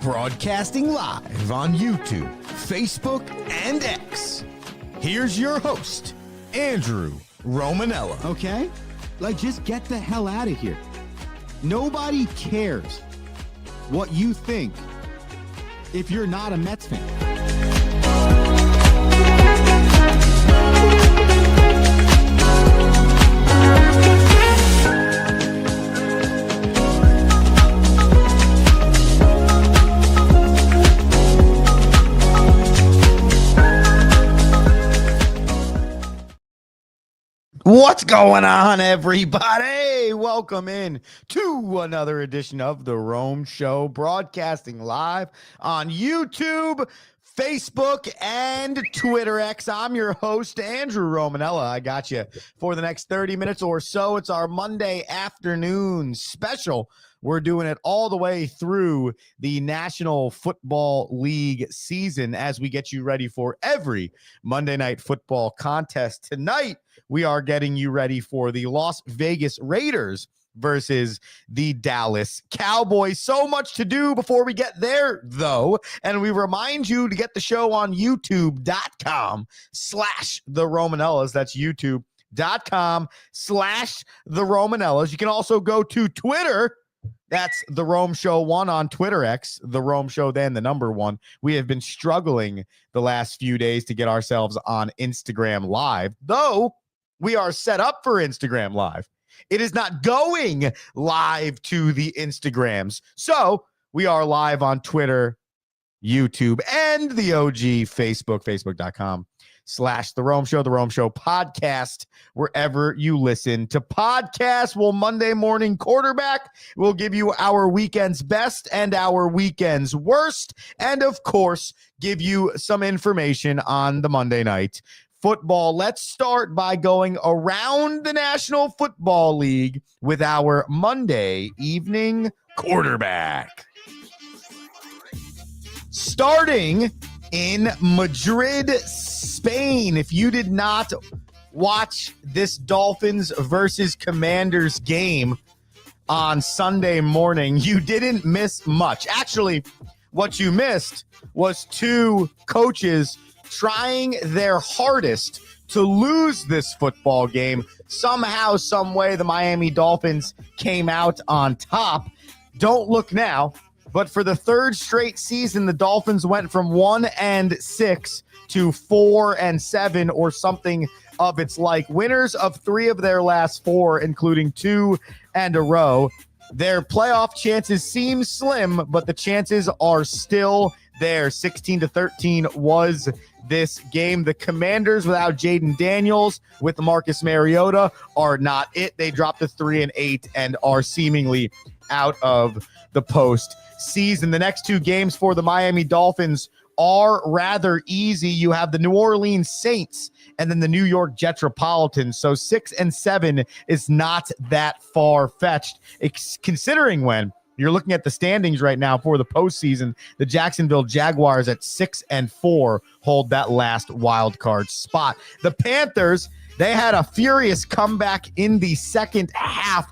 Broadcasting live on YouTube, Facebook, and X. Here's your host, Andrew Romanella. Okay? Like, just get the hell out of here. Nobody cares what you think if you're not a Mets fan. What's going on, everybody? Welcome in to another edition of The Rome Show, broadcasting live on YouTube, Facebook, and Twitter X. I'm your host, Andrew Romanella. I got you for the next 30 minutes or so. It's our Monday afternoon special. We're doing it all the way through the National Football League season as we get you ready for every Monday Night Football contest. Tonight, we are getting you ready for the Las Vegas Raiders versus the Dallas Cowboys. So much to do before we get there, though. And we remind you to get the show on youtube.com/the Romanellas. That's youtube.com/the Romanellas. You can also go to Twitter. That's the Rome Show 1 on Twitter X, the Rome Show, then the number 1. We have been struggling the last few days to get ourselves on Instagram Live, though we are set up for Instagram Live. It is not going live to the Instagrams. So we are live on Twitter, YouTube, and the OG Facebook, facebook.com/The Rome Show, The Rome Show podcast, wherever you listen to podcasts. Well, Monday morning quarterback will give you our weekend's best and our weekend's worst, and of course, give you some information on the Monday night football. Let's start by going around the National Football League with our Monday evening quarterback. Starting in Madrid, Spain. If you did not watch this Dolphins versus Commanders game on Sunday morning, you didn't miss much. Actually, what you missed was two coaches trying their hardest to lose this football game. Somehow, some way, the Miami Dolphins came out on top. Don't look now, but for the third straight season, the Dolphins went from 1-6 to 4-7 or something of its like. Winners of 3 of their last 4, including 2 and a row. Their playoff chances seem slim, but the chances are still there. 16-13 was this game. The Commanders without Jaden Daniels, with Marcus Mariota, are not it. They dropped to 3-8 and are seemingly out of the postseason. The next 2 games for the Miami Dolphins are rather easy. You have the New Orleans Saints and then the New York Jetropolitans. So 6-7 is not that far-fetched, considering when you're looking at the standings right now for the postseason. The Jacksonville Jaguars at 6-4 hold that last wild card spot. The Panthers, they had a furious comeback in the second half,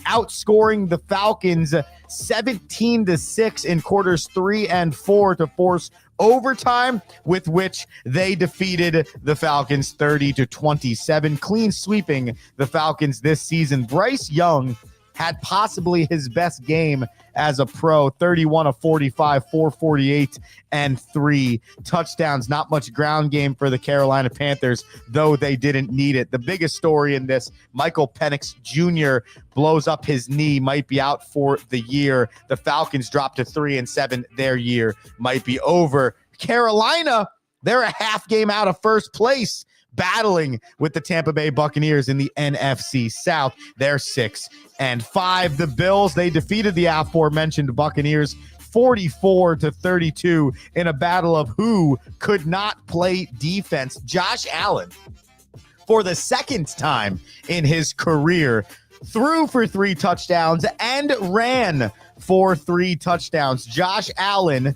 outscoring the Falcons 17-6 in quarters 3 and 4 to force overtime, with which they defeated the Falcons 30-27, clean sweeping the Falcons this season. Bryce Young had possibly his best game as a pro, 31 of 45, 448, and 3 touchdowns. Not much ground game for the Carolina Panthers, though they didn't need it. The biggest story in this, Michael Penix Jr. blows up his knee, might be out for the year. The Falcons drop to 3-7. Their year might be over. Carolina, they're a half game out of first place, battling with the Tampa Bay Buccaneers in the NFC South. They're 6-5. The Bills, they defeated the aforementioned Buccaneers 44-32 in a battle of who could not play defense. Josh Allen, for the second time in his career, threw for 3 touchdowns and ran for 3 touchdowns. Josh Allen,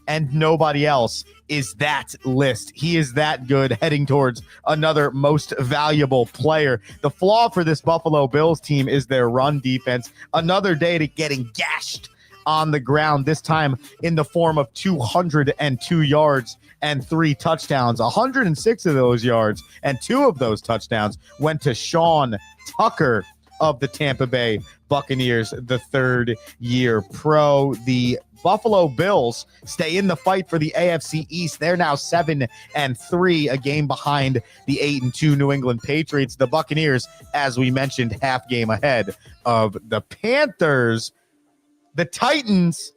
and nobody else is that list. He is that good, heading towards another most valuable player. The flaw for this Buffalo Bills team is their run defense. Another day to getting gashed on the ground, this time in the form of 202 yards and 3 touchdowns. 106 of those yards and 2 of those touchdowns went to Sean Tucker of the Tampa Bay Buccaneers, the third-year pro. The Buffalo Bills stay in the fight for the AFC East. They're now 7-3, a game behind the 8-2 New England Patriots. The Buccaneers, as we mentioned, half game ahead of the Panthers. The Titans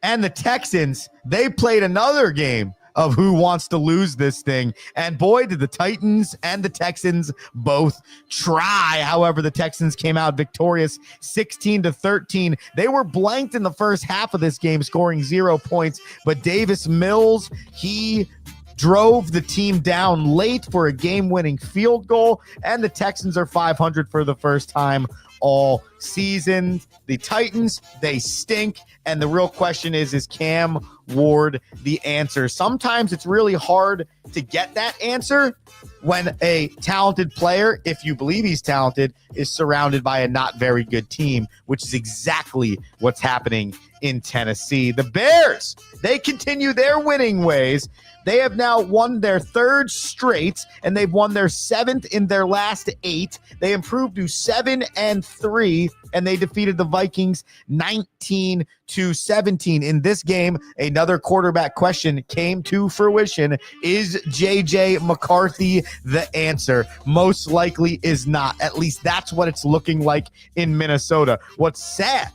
and the Texans, they played another game of who wants to lose this thing. And boy, did the Titans and the Texans both try. However, the Texans came out victorious 16-13. They were blanked in the first half of this game, scoring 0 points. But Davis Mills, he drove the team down late for a game-winning field goal. And the Texans are 500 for the first time all season. The Titans, they stink. And the real question is Cam Ward the answer? Sometimes it's really hard to get that answer when a talented player, if you believe he's talented, is surrounded by a not very good team, which is exactly what's happening in Tennessee. The Bears, they continue their winning ways. They have now won their 3rd straight, and they've won their 7th in their last 8. They improved to 7-3, and they defeated the Vikings 19-17. In this game, another quarterback question came to fruition. Is J.J. McCarthy the answer? Most likely is not. At least that's what it's looking like in Minnesota. What's sad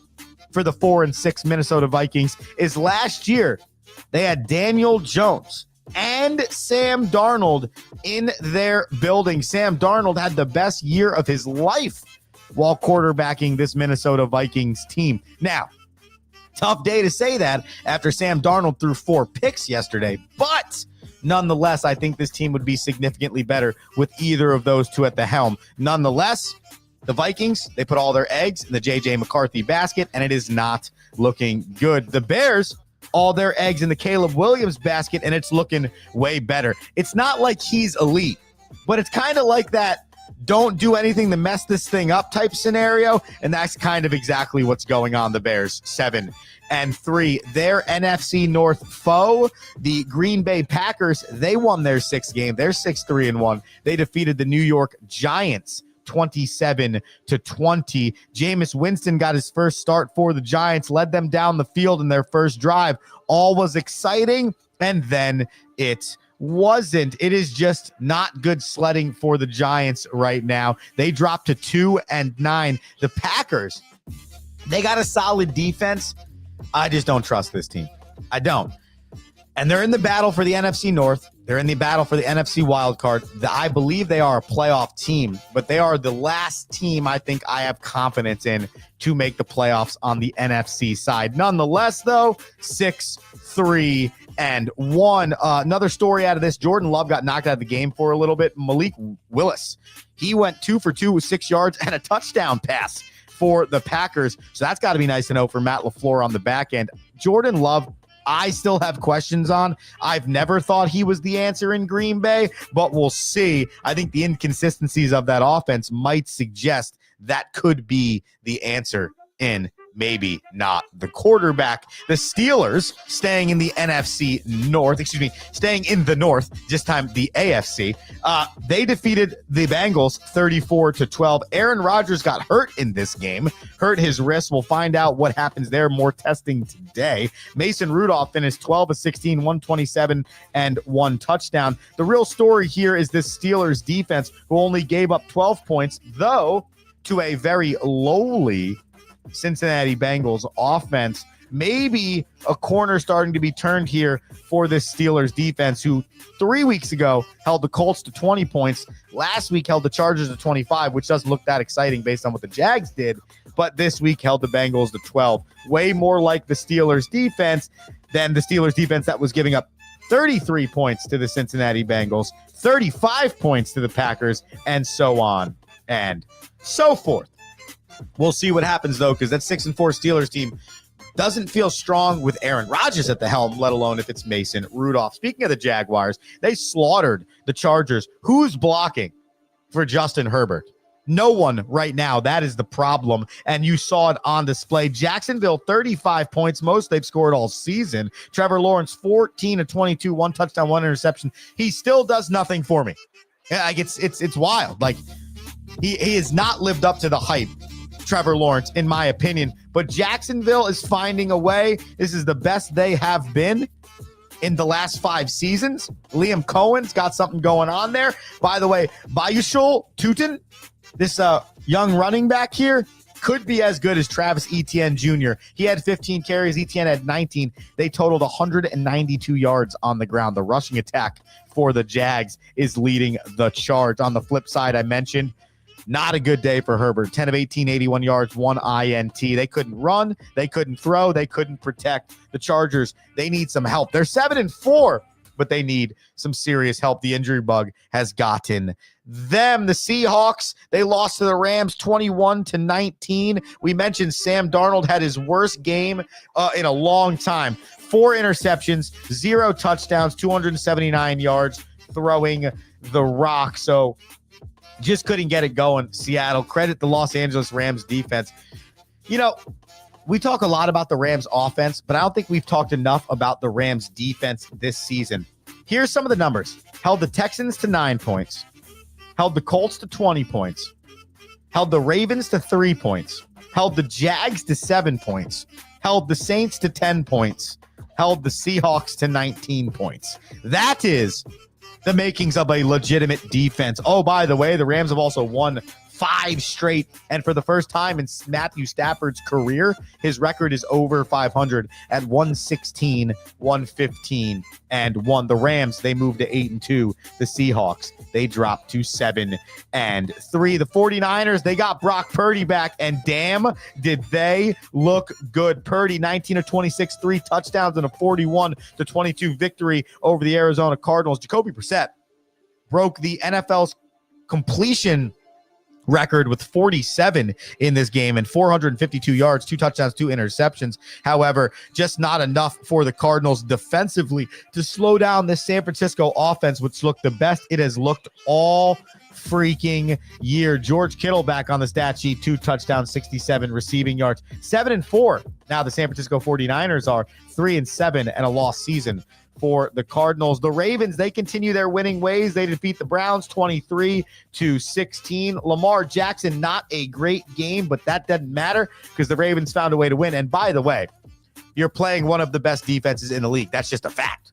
for the 4-6 Minnesota Vikings is last year they had Daniel Jones and Sam Darnold in their building. Sam Darnold had the best year of his life while quarterbacking this Minnesota Vikings team. Now, tough day to say that after Sam Darnold threw 4 picks yesterday, but nonetheless, I think this team would be significantly better with either of those two at the helm. Nonetheless, the Vikings, they put all their eggs in the J.J. McCarthy basket, and it is not looking good. The Bears, all their eggs in the Caleb Williams basket, and it's looking way better. It's not like he's elite, but it's kind of like that don't do anything to mess this thing up type scenario, and that's kind of exactly what's going on. The Bears 7-3. Their NFC North foe, the Green Bay Packers, they won their 6th game. They're 6-3-1. They defeated the New York Giants 27-20. Jameis Winston got his first start for the Giants, led them down the field in their first drive. All was exciting, and then it wasn't. It is just not good sledding for the Giants right now. They dropped to 2-9. The Packers, they got a solid defense. I just don't trust this team. I don't. And they're in the battle for the NFC North. They're in the battle for the NFC wild card. I believe they are a playoff team, but they are the last team I think I have confidence in to make the playoffs on the NFC side. Nonetheless, though, 6-3-1. Another story out of this, Jordan Love got knocked out of the game for a little bit. Malik Willis, he went 2 for 2 with 6 yards and a touchdown pass for the Packers. So that's got to be nice to know for Matt LaFleur on the back end. Jordan Love, I still have questions on. I've never thought he was the answer in Green Bay, but we'll see. I think the inconsistencies of that offense might suggest that could be the answer in maybe not the quarterback. The Steelers staying in the NFC North, staying in the North, this time the AFC. They defeated the Bengals 34-12. Aaron Rodgers got hurt in this game, hurt his wrist. We'll find out what happens there. More testing today. Mason Rudolph finished 12-16, 127 and 1 touchdown. The real story here is this Steelers defense, who only gave up 12 points, though to a very lowly Cincinnati Bengals offense. Maybe a corner starting to be turned here for this Steelers defense, who 3 weeks ago held the Colts to 20 points. Last week held the Chargers to 25, which doesn't look that exciting based on what the Jags did. But this week held the Bengals to 12. Way more like the Steelers defense than the Steelers defense that was giving up 33 points to the Cincinnati Bengals, 35 points to the Packers, and so on and so forth. We'll see what happens, though, because that 6-4 Steelers team doesn't feel strong with Aaron Rodgers at the helm, let alone if it's Mason Rudolph. Speaking of the Jaguars, they slaughtered the Chargers. Who's blocking for Justin Herbert? No one right now. That is the problem. And you saw it on display. Jacksonville, 35 points, most they've scored all season. Trevor Lawrence, 14 of 22, 1 touchdown, 1 interception. He still does nothing for me. Like it's wild. Like he has not lived up to the hype, Trevor Lawrence, in my opinion. But Jacksonville is finding a way. This is the best they have been in the last 5 seasons. Liam Cohen's got something going on there. By the way, Bayushul Tutin, this young running back here, could be as good as Travis Etienne Jr. He had 15 carries. Etienne had 19. They totaled 192 yards on the ground. The rushing attack for the Jags is leading the charge. On the flip side, I mentioned, not a good day for Herbert. 10 of 18, 81 yards, 1 INT. They couldn't run. They couldn't throw. They couldn't protect. The Chargers, they need some help. They're 7-4, but they need some serious help. The injury bug has gotten them. The Seahawks, they lost to the Rams 21-19. We mentioned Sam Darnold had his worst game in a long time. 4 interceptions, 0 touchdowns, 279 yards, throwing the rock. So just couldn't get it going. Seattle, credit the Los Angeles Rams defense. You know, we talk a lot about the Rams offense, but I don't think we've talked enough about the Rams defense this season. Here's some of the numbers. Held the Texans to 9 points. Held the Colts to 20 points. Held the Ravens to 3 points. Held the Jags to 7 points. Held the Saints to 10 points. Held the Seahawks to 19 points. That is the makings of a legitimate defense. Oh, by the way, the Rams have also won 5 straight, and for the first time in Matthew Stafford's career, his record is over 500 at 116, 115, and 1. The Rams, they moved to 8-2. The Seahawks, they dropped to 7-3. The 49ers, they got Brock Purdy back, and damn, did they look good. Purdy, 19 of 26, 3 touchdowns, and a 41-22 victory over the Arizona Cardinals. Jacoby Brissett broke the NFL's completion record with 47 in this game and 452 yards, 2 touchdowns, 2 interceptions. However, just not enough for the Cardinals defensively to slow down this San Francisco offense, which looked the best it has looked all freaking year. George Kittle back on the stat sheet, 2 touchdowns, 67 receiving yards, 7-4. Now the San Francisco 49ers are 3-7 and a lost season for the Cardinals. The Ravens, they continue their winning ways. They defeat the Browns 23-16. Lamar Jackson, not a great game, but that doesn't matter because the Ravens found a way to win. And by the way, you're playing one of the best defenses in the league. That's just a fact.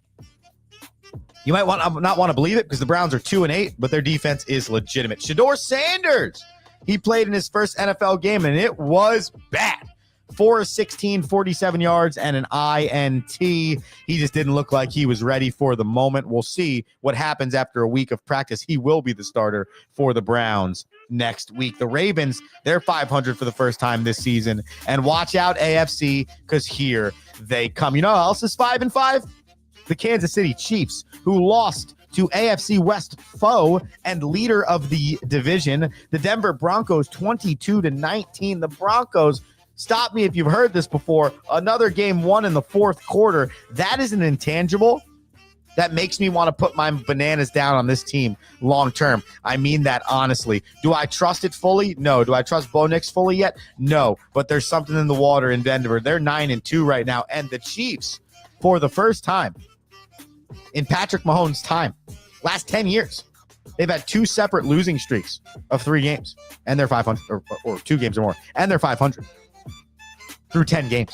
You might not want to believe it because the Browns are 2-8, but their defense is legitimate. Shedeur Sanders, he played in his first NFL game, and it was bad. 4 of 16, 47 yards, and an INT. He just didn't look like he was ready for the moment. We'll see what happens after a week of practice. He will be the starter for the Browns next week. The Ravens, they're 500 for the first time this season. And watch out, AFC, because here they come. You know who else is 5-5? The Kansas City Chiefs, who lost to AFC West foe and leader of the division, the Denver Broncos, 22-19. The Broncos, stop me if you've heard this before, another game won in the fourth quarter. That is an intangible that makes me want to put my bananas down on this team long term. I mean that honestly. Do I trust it fully? No. Do I trust Bo Nix fully yet? No. But there's something in the water in Denver. They're 9-2 right now. And the Chiefs, for the first time in Patrick Mahomes' time, last 10 years, they've had 2 separate losing streaks of 3 games. And they're 500, or 2 games or more. And they're 500. Through 10 games,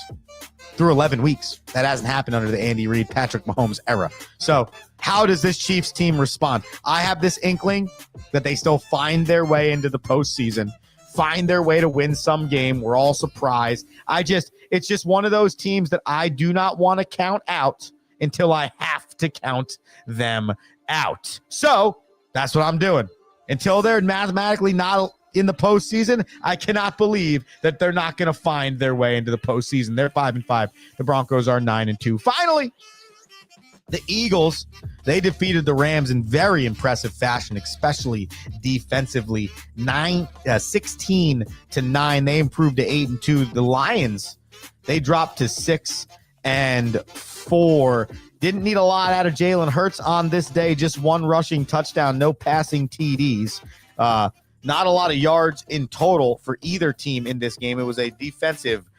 through 11 weeks. That hasn't happened under the Andy Reid, Patrick Mahomes era. So how does this Chiefs team respond? I have this inkling that they still find their way into the postseason, find their way to win some game. We're all surprised. It's just one of those teams that I do not want to count out until I have to count them out. So that's what I'm doing. Until they're mathematically not in the postseason, I cannot believe that they're not going to find their way into the postseason. They're 5-5. The Broncos are 9-2. Finally, the Eagles, they defeated the Rams in very impressive fashion, especially defensively. 16-9. They improved to 8-2. The Lions, they dropped to 6-4. Didn't need a lot out of Jalen Hurts on this day. Just 1 rushing touchdown, no passing TDs. Not a lot of yards in total for either team in this game. It was a defensive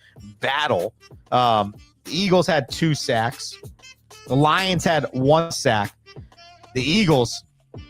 battle. The Eagles had 2 sacks. The Lions had 1 sack. The Eagles,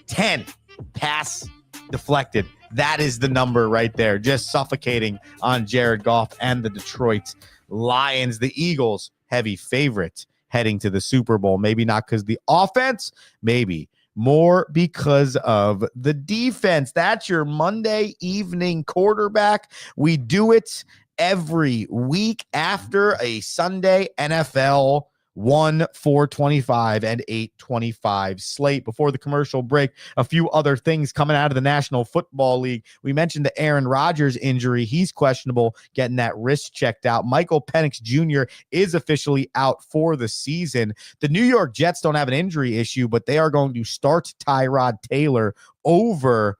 10 pass deflected. That is the number right there, just suffocating on Jared Goff and the Detroit Lions. The Eagles, heavy favorite heading to the Super Bowl. Maybe not because the offense, maybe more because of the defense. That's your Monday evening quarterback. We do it every week after a Sunday NFL 425 and 825 slate. Before the commercial break, a few other things coming out of the National Football League. We mentioned the Aaron Rodgers injury. He's questionable getting that wrist checked out. Michael Penix Jr. is officially out for the season. The New York Jets don't have an injury issue, but they are going to start Tyrod Taylor over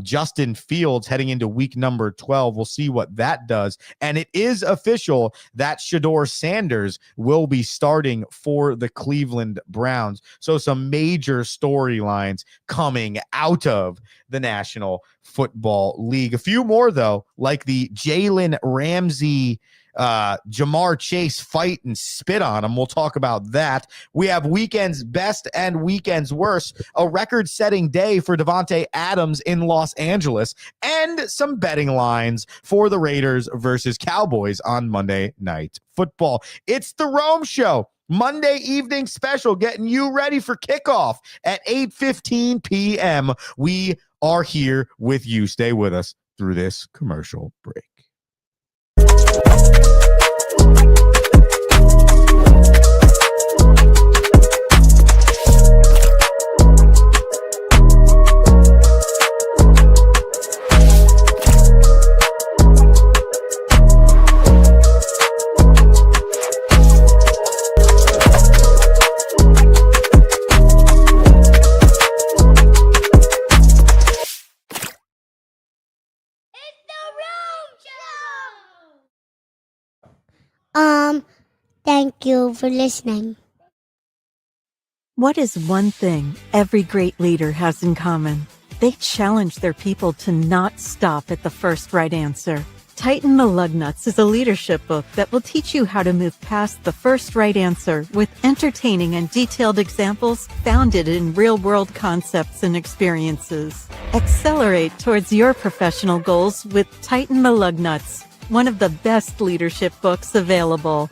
Justin Fields heading into week number 12. We'll see what that does. And it is official that Shedeur Sanders will be starting for the Cleveland Browns. So some major storylines coming out of the National Football League. A few more, though, like the Jalen Ramsey Jamar Chase fight and spit on him. We'll talk about that. We have weekend's best and weekend's worst, a record-setting day for Devontae Adams in Los Angeles, and some betting lines for the Raiders versus Cowboys on Monday Night Football. It's the Rome Show. Monday evening special, getting you ready for kickoff at 8:15 p.m. We are here with you. Stay with us through this commercial break. Thank you for listening. What is one thing every great leader has in common? They challenge their people to not stop at the first right answer. Tighten the Lug Nuts is a leadership book that will teach you how to move past the first right answer with entertaining and detailed examples founded in real-world concepts and experiences. Accelerate towards your professional goals with Tighten the Lug Nuts, one of the best leadership books available.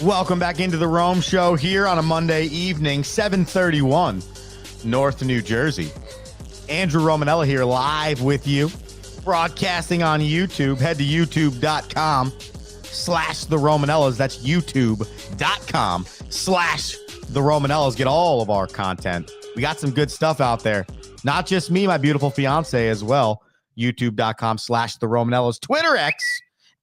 Welcome back into the Rome Show here on a Monday evening, 7:31, North New Jersey. Andrew Romanella here live with you, broadcasting on YouTube. Head to youtube.com/the Romanellas. That's youtube.com/the Romanellas. Get all of our content. We got some good stuff out there. Not just me, my beautiful fiance as well. youtube.com/the Romanellas. Twitter X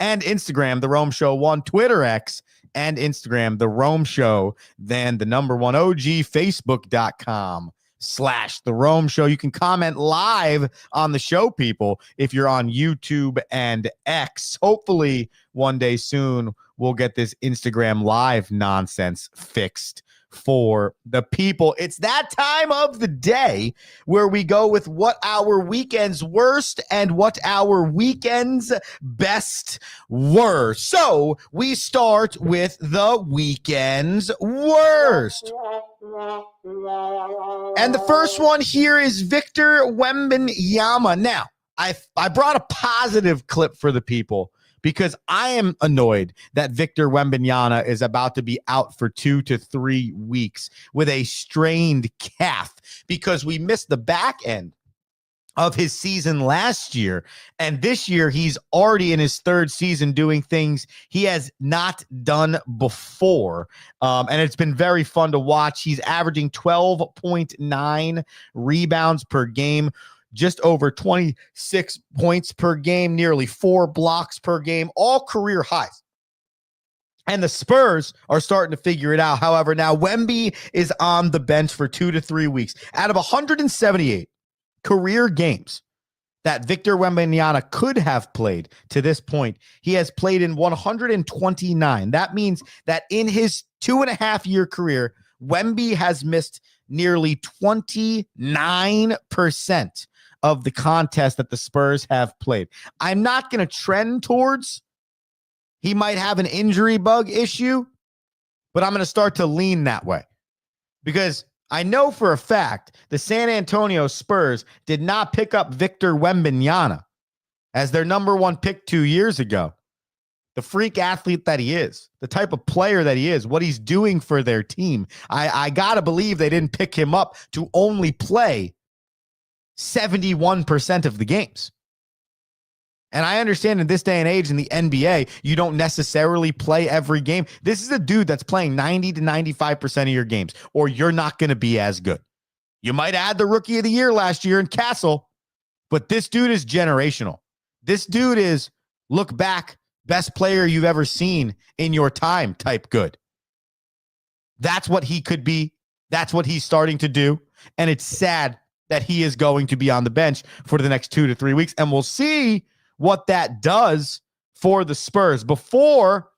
and Instagram, The Rome Show 1. Twitter X and Instagram, The Rome Show. Then the number 1 OG, Facebook.com/The Rome Show. You can comment live on the show, people, if you're on YouTube and X. Hopefully one day soon we'll get this Instagram live nonsense fixed for the people. It's that time of the day where we go with what our weekend's worst and what our weekend's best were. So we start with the weekend's worst. And the first one here is Victor Wembanyama. Now, I brought a positive clip for the people, because I am annoyed that Victor Wembanyama is about to be out for 2 to 3 weeks with a strained calf, because we missed the back end of his season last year. And this year, he's already in his 3rd season doing things he has not done before. And it's been very fun to watch. He's averaging 12.9 rebounds per game, just over 26 points per game, nearly 4 blocks per game, all career highs. And the Spurs are starting to figure it out. However, now Wemby is on the bench for 2 to 3 weeks. Out of 178 career games that Victor Wembanyama could have played to this point, he has played in 129. That means that in his 2.5-year career, Wemby has missed nearly 29% of the contests that the Spurs have played. I'm not going to trend towards he might have an injury bug issue, but I'm going to start to lean that way because I know for a fact the San Antonio Spurs did not pick up Victor Wembanyama as their number 1 pick 2 years ago. The freak athlete that he is, the type of player that he is, what he's doing for their team. I got to believe they didn't pick him up to only play 71% of the games. And I understand in this day and age in the NBA, you don't necessarily play every game. This is a dude that's playing 90 to 95% of your games, or you're not going to be as good. You might add the rookie of the year last year in Castle, but this dude is generational. This dude is, look back, best player you've ever seen in your time type good. That's what he could be. That's what he's starting to do. And it's sad that he is going to be on the bench for the next 2 to 3 weeks. And we'll see what that does for the Spurs. Before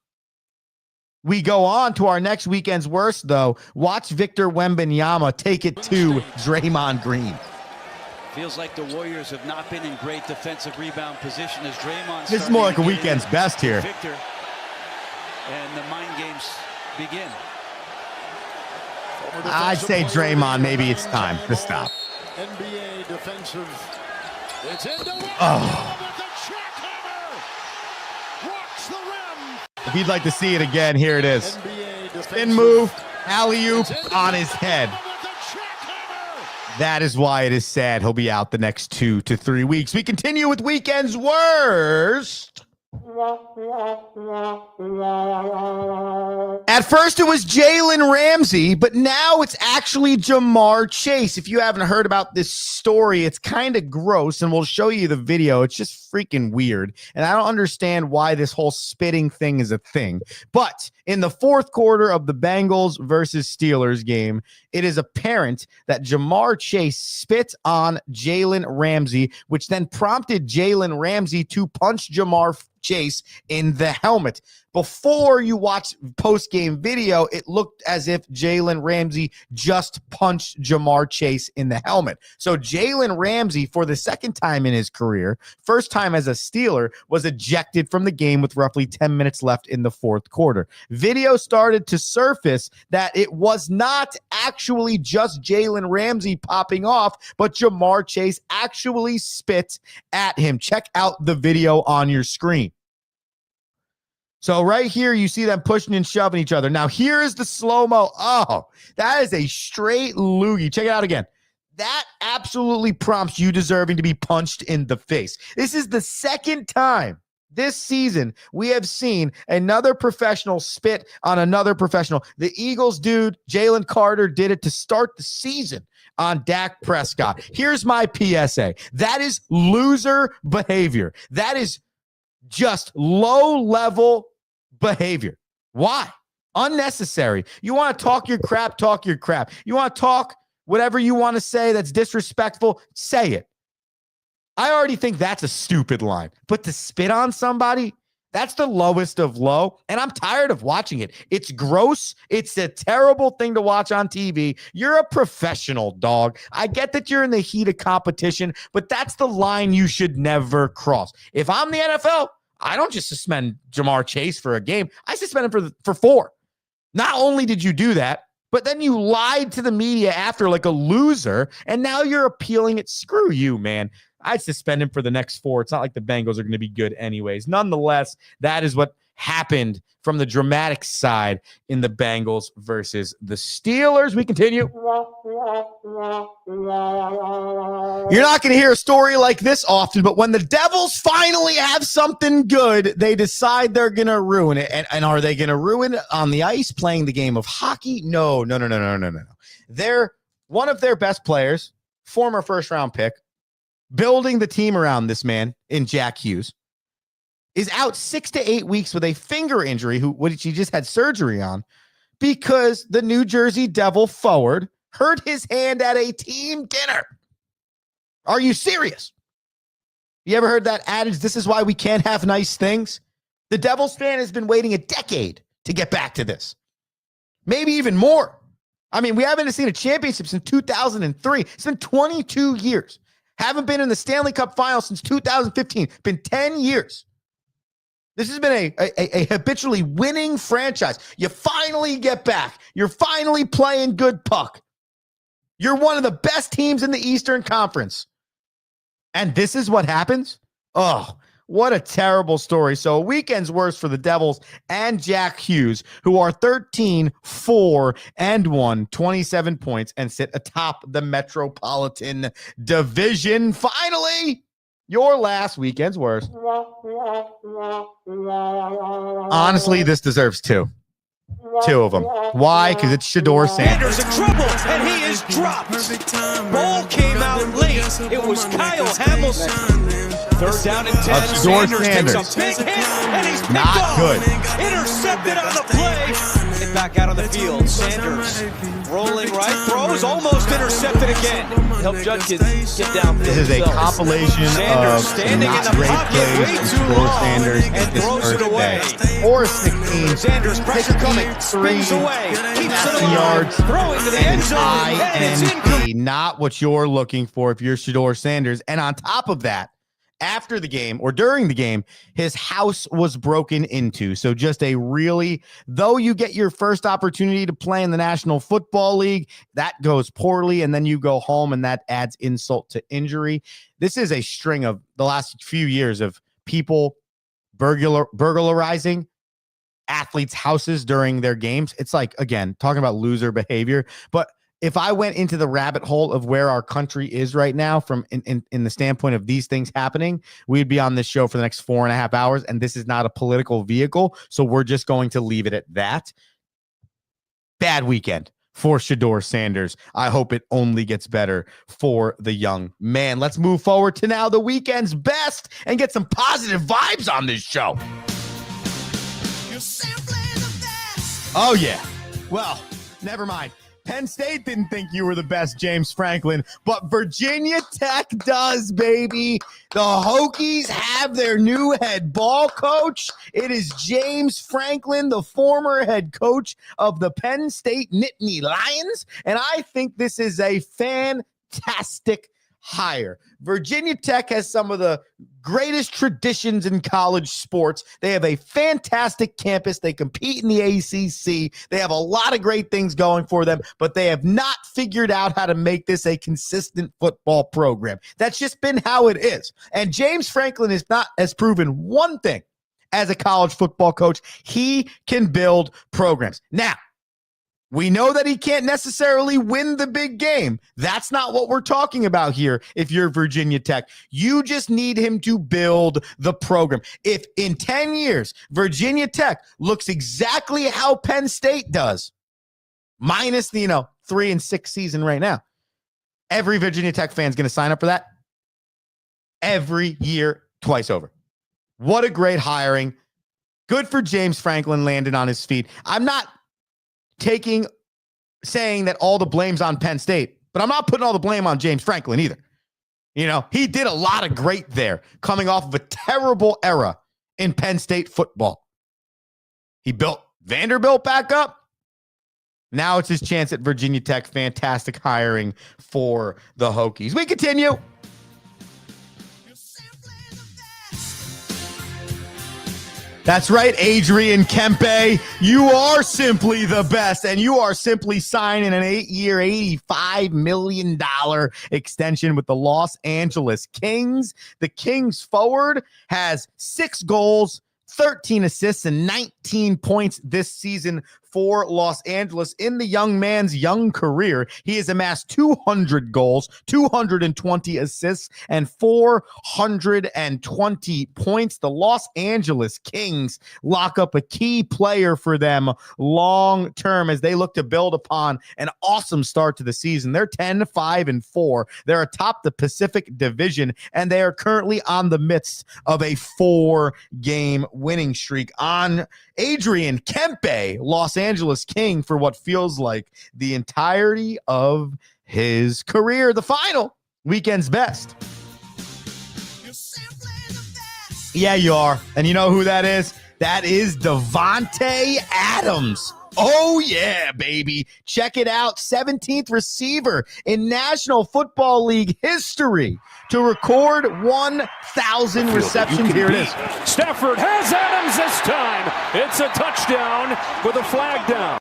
we go on to our next weekend's worst, though, watch Victor Wembanyama take it to Draymond Green. Feels like the Warriors have not been in great defensive rebound position as Draymond. This is more like a weekend's best here. Victor, and the mind games begin. I'd say Draymond, maybe it's time to stop. NBA defensive. It's into Rocks the rim. If you'd like to see it again, here it is. Spin move, alley-oop on his head. That is why it is sad he'll be out the next 2 to 3 weeks. We continue with weekend's worst. At first it was Jalen Ramsey, but now it's actually Jamar Chase. If you haven't heard about this story, it's kind of gross, and we'll show you the video. It's just freaking weird, and I don't understand why this whole spitting thing is a thing. But in the fourth quarter of the Bengals versus Steelers game, it is apparent that Jamar Chase spit on Jalen Ramsey, which then prompted Jalen Ramsey to punch Jamar Chase in the helmet. Before you watch post-game video, it looked as if Jalen Ramsey just punched Jamar Chase in the helmet. So Jalen Ramsey, for the second time in his career, first time as a Steeler, was ejected from the game with roughly 10 minutes left in the fourth quarter. Video started to surface that it was not actually just Jalen Ramsey popping off, but Jamar Chase actually spit at him. Check out the video on your screen. So right here, you see them pushing and shoving each other. Now, here is the slow-mo. Oh, that is a straight loogie. Check it out again. That absolutely prompts you deserving to be punched in the face. This is the second time this season we have seen another professional spit on another professional. The Eagles dude, Jalen Carter, did it to start the season on Dak Prescott. Here's my PSA. That is loser behavior. That is just low-level behavior. Why? Unnecessary. You want to talk your crap, talk your crap. You want to talk whatever you want to say that's disrespectful, say it. I already think that's a stupid line. But to spit on somebody, that's the lowest of low, and I'm tired of watching it. It's gross. It's a terrible thing to watch on TV. You're a professional, dog. I get that you're in the heat of competition, but that's the line you should never cross. If I'm the NFL, I don't just suspend Jamar Chase for a game. I suspend him for 4. Not only did you do that, but then you lied to the media after like a loser, and now you're appealing it. Screw you, man. I'd suspend him for the next 4. It's not like the Bengals are going to be good anyways. Nonetheless, that is what happened from the dramatic side in the Bengals versus the Steelers. We continue. You're not going to hear a story like this often, but when the Devils finally have something good, they decide they're going to ruin it. And are they going to ruin it on the ice playing the game of hockey? No. They're one of their best players, former first-round pick, building the team around this man in Jack Hughes, is out 6 to 8 weeks with a finger injury, which he just had surgery on, because the New Jersey Devil forward hurt his hand at a team dinner. Are you serious? You ever heard that adage, this is why we can't have nice things? The Devils fan has been waiting a decade to get back to this. Maybe even more. I mean, we haven't seen a championship since 2003. It's been 22 years. Haven't been in the Stanley Cup final since 2015. Been 10 years. This has been a habitually winning franchise. You finally get back. You're finally playing good puck. You're one of the best teams in the Eastern Conference. And this is what happens? Oh, what a terrible story. So a weekend's worse for the Devils and Jack Hughes, who are 13-4-1, 27 points, and sit atop the Metropolitan Division. Finally, your last weekend's worst. Honestly, this deserves two. Two of them. Why? Because it's Shedeur Sanders. Sanders in trouble, and he is dropped. Ball came out late. It was Kyle Hamilton. Third down and 10. Shedeur Sanders Sanders. takes a big hit, and he's picked Not off. good. Intercepted on the play. Get back out on the field. Sanders rolling right, throws, almost intercepted again. Help Judge get down. This is a compilation Sanders of standing not in the great pocket plays way from too Shedeur long Sanders and this throws it first away. day. Or 16. Sanders pressure coming, 63 spins away, keeps it passing alive, yards, throwing to the and end zone, and it's incomplete. not what you're looking for if you're Shedeur Sanders. And on top of that, after the game or during the game, his house was broken into. So just a really, though you get your first opportunity to play in the National Football League, that goes poorly, and then you go home and that adds insult to injury. This is a string of the last few years of people burglarizing athletes' houses during their games. It's like, again, talking about loser behavior. But if I went into the rabbit hole of where our country is right now from in the standpoint of these things happening, we'd be on this show for the next 4.5 hours, and this is not a political vehicle, so we're just going to leave it at that. Bad weekend for Shedeur Sanders. I hope it only gets better for the young man. Let's move forward to now the weekend's best and get some positive vibes on this show. Oh, yeah. Well, never mind. Penn State didn't think you were the best, James Franklin, but Virginia Tech does, baby. The Hokies have their new head ball coach. It is James Franklin, the former head coach of the Penn State Nittany Lions, and I think this is a fantastic hire. Virginia Tech has some of the greatest traditions in college sports. They have a fantastic campus. They compete in the ACC. They have a lot of great things going for them, but they have not figured out how to make this a consistent football program. That's just been how it is. And James Franklin has proven one thing as a college football coach. He can build programs. Now, we know that he can't necessarily win the big game. That's not what we're talking about here if you're Virginia Tech. You just need him to build the program. If in 10 years, Virginia Tech looks exactly how Penn State does, minus the 3-6 season right now, every Virginia Tech fan is going to sign up for that every year, twice over. What a great hiring. Good for James Franklin landing on his feet. I'm not saying that all the blame's on Penn State, but I'm not putting all the blame on James Franklin either. He did a lot of great there, coming off of a terrible era in Penn State football. He built Vanderbilt back up. Now it's his chance at Virginia Tech. Fantastic hiring for the Hokies. We continue. That's right, Adrian Kempe. You are simply the best, and you are simply signing an 8-year, $85 million extension with the Los Angeles Kings. The Kings forward has 6 goals, 13 assists, and 19 points this season for Los Angeles. In the young man's young career, he has amassed 200 goals, 220 assists, and 420 points. The Los Angeles Kings lock up a key player for them long term as they look to build upon an awesome start to the season. They're 10-5-4. They're atop the Pacific Division, and they are currently on the midst of a 4-game winning streak. On Adrian Kempe, Los Angeles King, for what feels like the entirety of his career. The final weekend's best. Yeah, you are. And you know who that is? That is Davante Adams. Oh, yeah, baby. Check it out. 17th receiver in National Football League history to record 1,000 receptions. Here it is. Stafford has Adams this time. It's a touchdown with a flag down.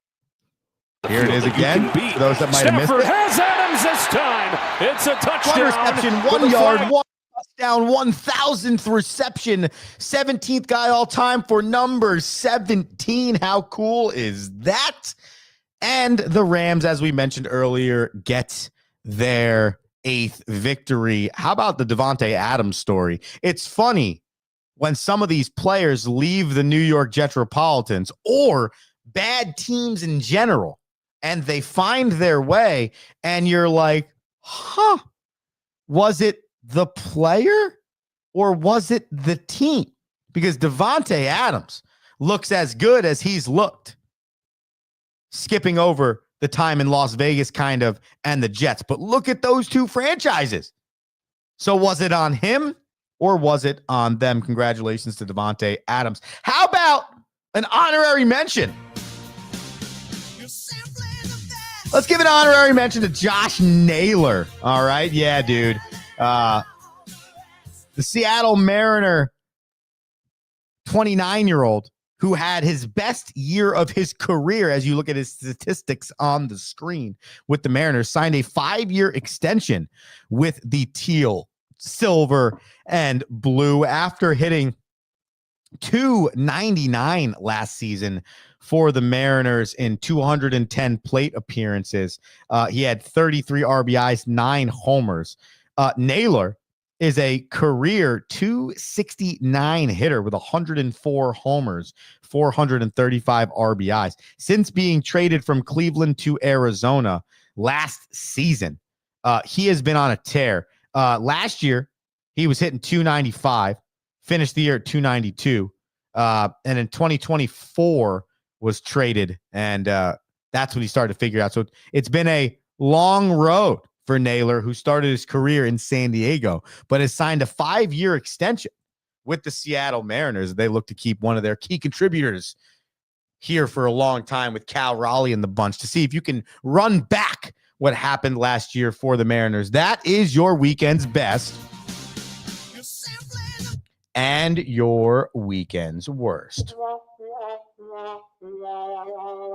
Here it is again. For those that might have missed Stafford it. has Adams this time. It's a touchdown. 1 reception, 1 yard, 1 touchdown, 1,000th reception. 17th guy all time for number 17. How cool is that? And the Rams, as we mentioned earlier, get their 8th victory. How about the Davante Adams story? It's funny when some of these players leave the New York Jetropolitans or bad teams in general, and they find their way, and you're like, huh, was it the player or was it the team? Because Davante Adams looks as good as he's looked, skipping over the time in Las Vegas kind of and the Jets. But look at those two franchises. So was it on him or was it on them? Congratulations to Davante Adams. How about an honorary mention? Let's give an honorary mention to Josh Naylor. All right. Yeah, dude. The Seattle Mariner 29-year-old who had his best year of his career, as you look at his statistics on the screen with the Mariners, signed a 5-year extension with the teal, silver, and blue after hitting .299 last season for the Mariners in 210 plate appearances. He had 33 RBIs, 9 homers. Naylor is a career .269 hitter with 104 homers, 435 RBIs. Since being traded from Cleveland to Arizona last season, he has been on a tear. Last year, he was hitting .295, finished the year at .292, and in 2024 was traded, and that's when he started to figure out. So it's been a long road for Naylor, who started his career in San Diego, but has signed a 5-year extension with the Seattle Mariners. They look to keep one of their key contributors here for a long time with Cal Raleigh in the bunch to see if you can run back what happened last year for the Mariners. That is your weekend's best and your weekend's worst.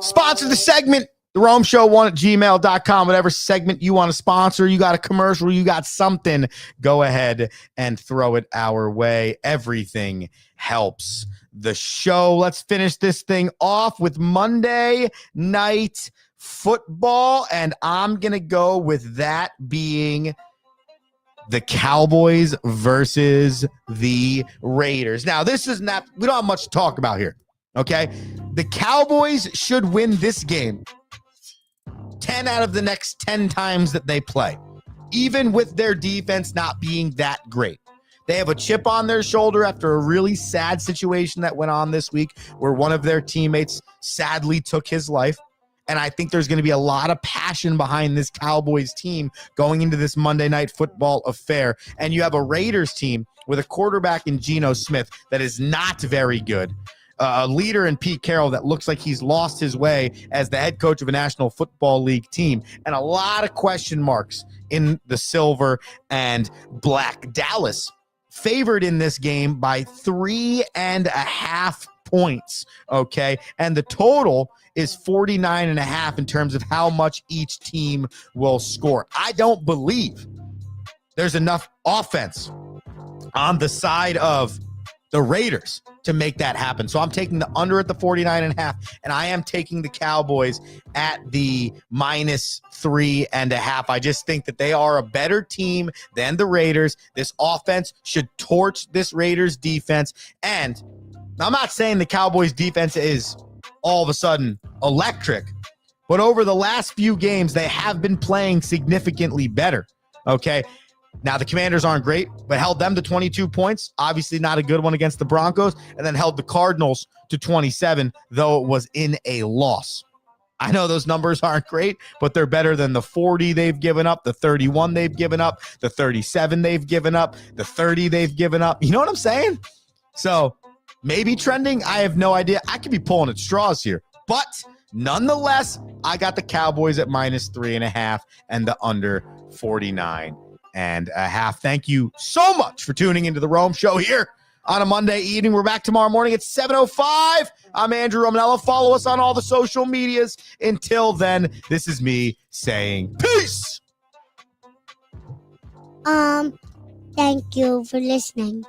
Sponsor the segment, the Rome Show 1@gmail.com. Whatever segment you want to sponsor, you got a commercial, you got something, go ahead and throw it our way. Everything helps the show. Let's finish this thing off with Monday Night Football, and I'm going to go with that being the Cowboys versus the Raiders. Now, this is not, we don't have much to talk about here, okay? The Cowboys should win this game 10 out of the next 10 times that they play, even with their defense not being that great. They have a chip on their shoulder after a really sad situation that went on this week where one of their teammates sadly took his life. And I think there's going to be a lot of passion behind this Cowboys team going into this Monday Night Football affair. And you have a Raiders team with a quarterback in Geno Smith that is not very good. A leader in Pete Carroll that looks like he's lost his way as the head coach of a National Football League team, and a lot of question marks in the silver and black. Dallas favored in this game by 3.5 points, okay? And the total is 49.5 in terms of how much each team will score. I don't believe there's enough offense on the side of the Raiders to make that happen. So I'm taking the under at the 49.5, and I am taking the Cowboys at the -3.5. I just think that they are a better team than the Raiders. This offense should torch this Raiders defense. And I'm not saying the Cowboys defense is all of a sudden electric, but over the last few games, they have been playing significantly better. Okay. Now, the Commanders aren't great, but held them to 22 points. Obviously not a good one against the Broncos, and then held the Cardinals to 27, though it was in a loss. I know those numbers aren't great, but they're better than the 40 they've given up, the 31 they've given up, the 37 they've given up, the 30 they've given up. You know what I'm saying? So maybe trending. I have no idea. I could be pulling at straws here. But nonetheless, I got the Cowboys at -3.5 and the under 49.5. Thank you so much for tuning into the Rome Show here on a Monday evening. We're back tomorrow morning at 7:05. I'm Andrew Romanella. Follow us on all the social medias. Until then, this is me saying peace. Thank you for listening.